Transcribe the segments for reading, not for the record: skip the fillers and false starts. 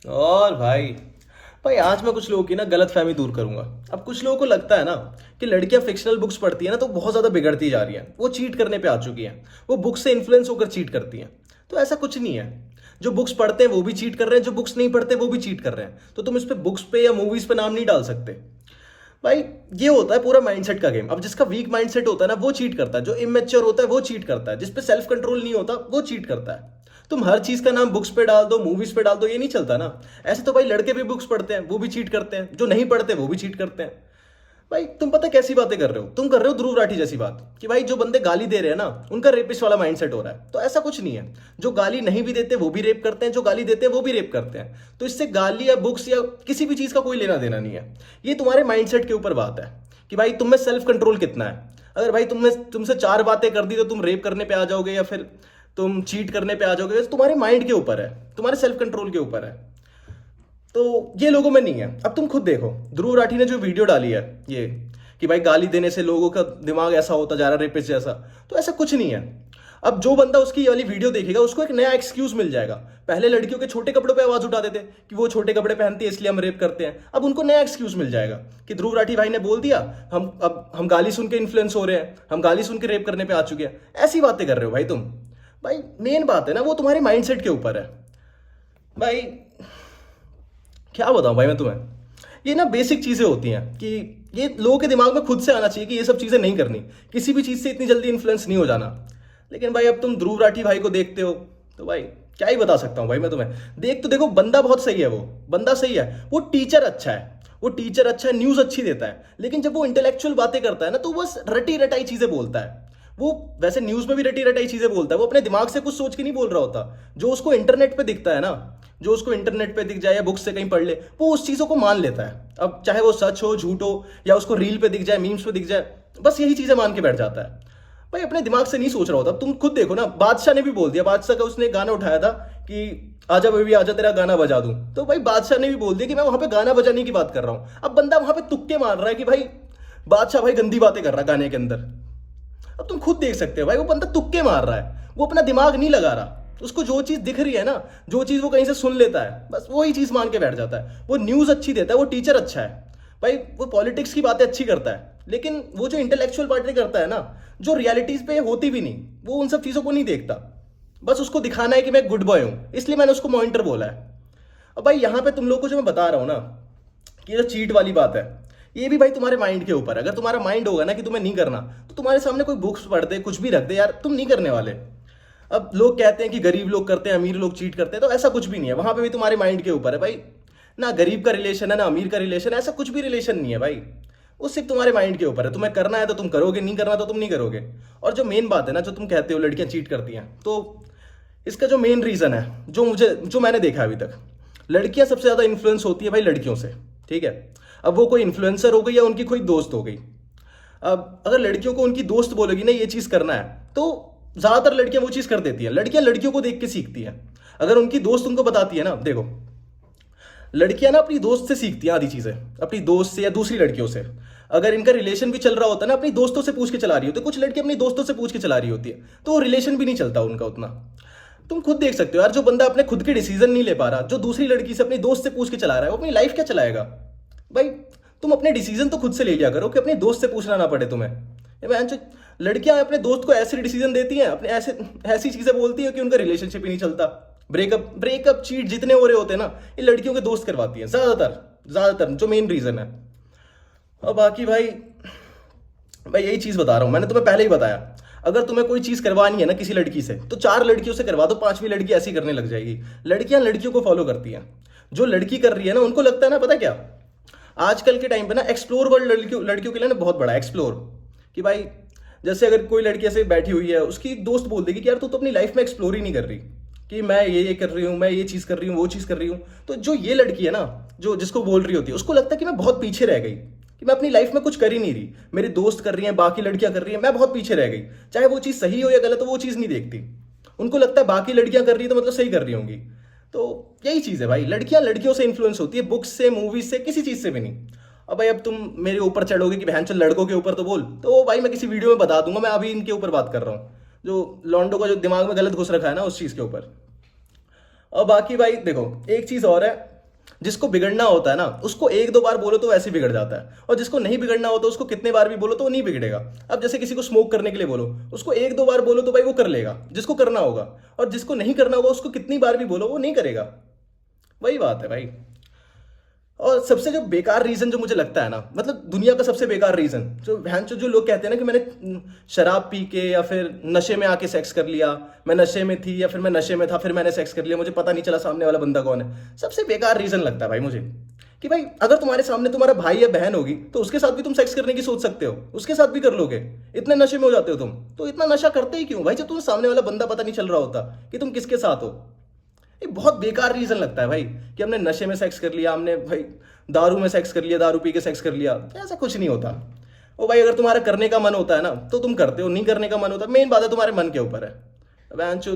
और भाई भाई आज मैं कुछ लोगों की ना गलत फहमी दूर करूंगा। अब कुछ लोगों को लगता है ना कि लड़कियां फिक्शनल बुक्स पढ़ती है ना तो बहुत ज्यादा बिगड़ती जा रही हैं, वो चीट करने पे आ चुकी हैं, वो बुक से इन्फ्लुएंस होकर चीट करती हैं। तो ऐसा कुछ नहीं है। जो बुक्स पढ़ते हैं वो भी चीट कर रहे हैं, जो बुक्स नहीं पढ़ते वो भी चीट कर रहे हैं। तो तुम इस पे बुक्स पे या मूवीज पे नाम नहीं डाल सकते भाई। ये होता है पूरा माइंडसेट का गेम। अब जिसका वीक माइंडसेट होता है ना वो चीट करता है, जो इमेच्योर होता है वो चीट करता है, जिसपे सेल्फ कंट्रोल नहीं होता वो चीट करता है। तुम हर चीज का नाम बुक्स पे डाल दो, मूवीज पे डाल दो, ये नहीं चलता ना। ऐसे तो भाई लड़के भी बुक्स पढ़ते हैं, वो भी चीट करते हैं, जो नहीं पढ़ते वो भी चीट करते हैं। भाई तुम पता कैसी बातें कर रहे हो, तुम कर रहे हो ध्रुव राठी जैसी बात कि भाई जो बंदे गाली दे रहे हैं ना उनका रेपिस्ट वाला माइंडसेट हो रहा है। तो ऐसा कुछ नहीं है। जो गाली नहीं भी देते वो भी रेप करते हैं, जो गाली देते हैं वो भी रेप करते हैं। तो इससे गाली या बुक्स या किसी भी चीज का कोई लेना देना नहीं है। ये तुम्हारे माइंडसेट के ऊपर बात है कि भाई तुम में सेल्फ कंट्रोल कितना है। अगर भाई तुमसे चार बातें कर दी तो तुम रेप करने पे आ जाओगे या फिर तुम चीट करने पे आ जाओगे, तो तुम्हारे माइंड के ऊपर है, तुम्हारे सेल्फ कंट्रोल के ऊपर है। तो ये लोगों में नहीं है। अब तुम खुद देखो, ध्रुव राठी ने जो वीडियो डाली है ये कि भाई गाली देने से लोगों का दिमाग ऐसा होता जा रहा है, रेपिस्ट जैसा। तो ऐसा कुछ नहीं है। अब जो बंदा उसकी ये वाली वीडियो देखेगा उसको एक नया एक्सक्यूज मिल जाएगा। पहले लड़कियों के छोटे कपड़ों पे आवाज उठाते थे कि वो छोटे कपड़े पहनती है इसलिए हम रेप करते हैं। अब उनको नया एक्सक्यूज मिल जाएगा कि ध्रुव राठी भाई ने बोल दिया, हम गाली सुन के इन्फ्लुएंस हो रहे हैं, हम गाली सुन के रेप करने पे आ चुके हैं। ऐसी बातें कर रहे हो भाई तुम। भाई मेन बात है ना वो तुम्हारे माइंडसेट के ऊपर है। भाई क्या बताऊं भाई मैं तुम्हें। ये ना बेसिक चीजें होती हैं कि ये लोगों के दिमाग में खुद से आना चाहिए कि ये सब चीजें नहीं करनी, किसी भी चीज से इतनी जल्दी इन्फ्लुएंस नहीं हो जाना। लेकिन भाई अब तुम ध्रुव राठी भाई को देखते हो तो भाई क्या ही बता सकता हूँ भाई मैं तुम्हें। देख तो देखो, बंदा बहुत सही है, वो बंदा सही है, वो टीचर अच्छा है, वो टीचर अच्छा है, न्यूज अच्छी देता है। लेकिन जब वो इंटेलेक्चुअल बातें करता है ना तो बस रटी रटाई चीजें बोलता है। वो वैसे न्यूज में भी रटी रटाई चीजें बोलता है, वो अपने दिमाग से कुछ सोच के नहीं बोल रहा होता। जो उसको इंटरनेट पे दिखता है ना, जो उसको इंटरनेट पे दिख जाए या बुक से कहीं पढ़ ले, वो उस चीजों को मान लेता है। अब चाहे वो सच हो झूठ हो या उसको रील पे दिख जाए, मीम्स पे दिख जाए, बस यही चीजें मान के बैठ जाता है। भाई अपने दिमाग से नहीं सोच रहा होता। तुम खुद देखो ना, बादशाह ने भी बोल दिया, बादशाह का उसने गाना उठाया था कि आजा बेबी आजा तेरा गाना बजा दूं। तो भाई बादशाह ने भी बोल दिया कि मैं वहां पे गाना बजाने की बात कर रहा हूं। अब बंदा वहां पे तुक्के मार रहा है कि भाई बादशाह भाई गंदी बातें कर रहा है गाने के अंदर। अब तुम खुद देख सकते हो भाई वो बंदा तुक्के मार रहा है, वो अपना दिमाग नहीं लगा रहा। उसको जो चीज दिख रही है ना, जो चीज वो कहीं से सुन लेता है, बस वही चीज मान के बैठ जाता है। वो न्यूज अच्छी देता है, वो टीचर अच्छा है भाई, वो पॉलिटिक्स की बातें अच्छी करता है। लेकिन वो जो इंटेलेक्चुअल बातें करता है ना, जो रियलिटीज पे होती भी नहीं, वो उन सब चीजों को नहीं देखता। बस उसको दिखाना है कि मैं गुड बॉय हूं, इसलिए मैंने उसको मॉनिटर बोला है। अब भाई यहाँ पे तुम लोग को जो मैं बता रहा हूँ ना कि ये जो चीट वाली बात है, ये भी भाई तुम्हारे माइंड के ऊपर है। अगर तुम्हारा माइंड होगा ना कि तुम्हें नहीं करना, तो तुम्हारे सामने कोई बुक्स पढ़ दे, कुछ भी रख दे, यार तुम नहीं करने वाले। अब लोग कहते हैं कि गरीब लोग करते हैं, अमीर लोग चीट करते हैं, तो ऐसा कुछ भी नहीं है। वहां पे भी तुम्हारे माइंड के ऊपर है भाई। ना गरीब का रिलेशन है ना अमीर का रिलेशन है, ऐसा कुछ भी रिलेशन नहीं है भाई। वो सिर्फ तुम्हारे माइंड के ऊपर है। तुम्हें करना है तो तुम करोगे, नहीं करना तो तुम नहीं करोगे। और जो मेन बात है ना, जो तुम कहते हो लड़कियां चीट करती हैं, तो इसका जो मेन रीजन है, जो मैंने देखा अभी तक, लड़कियां सबसे ज्यादा इन्फ्लुएंस होती है भाई लड़कियों से। ठीक है। अब वो कोई इन्फ्लुएंसर हो गई या उनकी कोई दोस्त हो गई। अब अगर लड़कियों को उनकी दोस्त बोलेगी ना ये चीज करना है, तो ज्यादातर लड़कियां वो चीज कर देती हैं। लड़कियां लड़कियों को देख के सीखती हैं। अगर उनकी दोस्त उनको बताती है ना, देखो लड़कियां ना अपनी दोस्त से सीखती हैं आधी चीजें, अपनी दोस्त से या दूसरी लड़कियों से। अगर इनका रिलेशन भी चल रहा होता है ना, अपनी दोस्तों से पूछ के चला रही होती है, कुछ लड़की अपनी दोस्तों से पूछ के चला रही होती है, तो वो रिलेशन भी नहीं चलता उनका उतना। तुम खुद देख सकते हो यार, जो बंदा अपने खुद के डिसीजन नहीं ले पा रहा, जो दूसरी लड़की से अपनी दोस्त से पूछ के चला रहा है, वो अपनी लाइफ क्या चलाएगा भाई। तुम अपने डिसीजन तो खुद से ले लिया करो कि अपने दोस्त से पूछना ना पड़े तुम्हें। ये बहन जो लड़कियां अपने दोस्त को ऐसे डिसीजन देती हैं, अपने ऐसे ऐसी चीजें बोलती हैं कि उनका रिलेशनशिप ही नहीं चलता। ब्रेकअप ब्रेकअप चीट जितने हो रहे होते हैं ना, ये लड़कियों के दोस्त करवाती हैं ज्यादातर। ज्यादातर जो मेन रीजन है। और बाकी भाई मैं यही चीज बता रहा हूं, मैंने तुम्हें पहले ही बताया। अगर तुम्हें कोई चीज करवानी है ना किसी लड़की से, तो चार लड़कियों से करवा दो, पांचवी लड़की ऐसी करने लग जाएगी। लड़कियां लड़कियों को फॉलो करती हैं। जो लड़की कर रही है ना, उनको लगता है ना, पता क्या, आजकल के टाइम पे ना एक्सप्लोर वर्ल्ड लड़कियों लड़कियों के लिए ना बहुत बड़ा एक्सप्लोर। कि भाई जैसे अगर कोई लड़की ऐसे बैठी हुई है, उसकी एक दोस्त बोल देगी कि यार तू तो अपनी लाइफ में एक्सप्लोर ही नहीं कर रही, कि मैं ये कर रही हूँ, मैं ये चीज कर रही हूँ, वो चीज कर रही हूँ। तो जो ये लड़की है ना, जो जिसको बोल रही होती है, उसको लगता है कि मैं बहुत पीछे रह गई, कि मैं अपनी लाइफ में कुछ कर ही नहीं रही, मेरी दोस्त कर रही हैं, बाकी लड़कियां कर रही हैं, मैं बहुत पीछे रह गई। चाहे वो चीज सही हो या गलत हो, वो चीज नहीं देखती। उनको लगता है बाकी लड़कियां कर रही है तो मतलब सही कर रही होंगी। तो यही चीज है भाई, लड़कियां लड़कियों से इन्फ्लुएंस होती है, बुक्स से, मूवीज से, किसी चीज से भी नहीं। अब भाई अब तुम मेरे ऊपर चढ़ोगे कि बहन चल लड़कों के ऊपर तो बोल, तो भाई मैं किसी वीडियो में बता दूंगा। मैं अभी इनके ऊपर बात कर रहा हूँ, जो लॉन्डो का जो दिमाग में गलत घुस रखा है ना, उस चीज के ऊपर। और बाकी भाई देखो एक चीज और है जिसको बिगड़ना होता है ना उसको एक दो बार बोलो तो वैसे ही बिगड़ जाता है, और जिसको नहीं बिगड़ना होता उसको कितने बार भी बोलो तो वो नहीं बिगड़ेगा। अब जैसे किसी को स्मोक करने के लिए बोलो, उसको एक दो बार बोलो तो भाई वो कर लेगा जिसको करना होगा, और जिसको नहीं करना होगा उसको कितनी बार भी बोलो वो नहीं करेगा। वही बात है भाई। और सबसे जो बेकार रीजन जो मुझे लगता है ना, मतलब दुनिया का सबसे बेकार रीजन जो भैंस जो लोग कहते हैं ना कि मैंने शराब पी के या फिर नशे में आके सेक्स कर लिया, मैं नशे में थी या फिर मैं नशे में था फिर मैंने सेक्स कर लिया, मुझे पता नहीं चला सामने वाला बंदा कौन है। सबसे बेकार रीजन लगता है भाई मुझे कि भाई अगर तुम्हारे सामने तुम्हारा भाई या बहन होगी तो उसके साथ भी तुम सेक्स करने की सोच सकते हो, उसके साथ भी कर लोगे। इतने नशे में हो जाते हो तुम, तो इतना नशा करते ही क्यों भाई जब तुम्हें सामने वाला बंदा पता नहीं चल रहा होता कि तुम किसके साथ हो। ये बहुत बेकार रीजन लगता है भाई कि हमने नशे में सेक्स कर लिया, हमने भाई दारू में सेक्स कर लिया, दारू पी के सेक्स कर लिया। ऐसा कुछ नहीं होता। ओ भाई अगर तुम्हारा करने का मन होता है ना तो तुम करते हो, नहीं करने का मन होता मेन बात है तुम्हारे मन के ऊपर है। वैंचो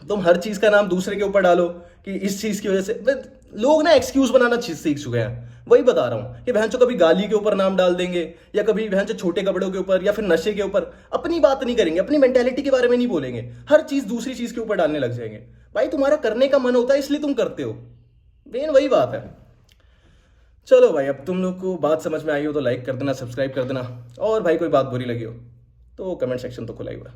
तुम हर चीज का नाम दूसरे के ऊपर डालो कि इस चीज की वजह से लोग ना एक्सक्यूज बनाना चीज सीख चुके हैं। वही बता रहा हूं कि बहन कभी गाली के ऊपर नाम डाल देंगे या कभी बहन छोटे कपड़ों के ऊपर या फिर नशे के ऊपर, अपनी बात नहीं करेंगे, अपनी मेंटेलिटी के बारे में नहीं बोलेंगे, हर चीज दूसरी चीज के ऊपर डालने लग जाएंगे। भाई तुम्हारा करने का मन होता है इसलिए तुम करते हो, मेन वही बात है। चलो भाई अब तुम लोग को बात समझ में आई हो तो लाइक कर देना, सब्सक्राइब कर देना, और भाई कोई बात बुरी लगी हो तो कमेंट सेक्शन तो खुला ही हुआ है।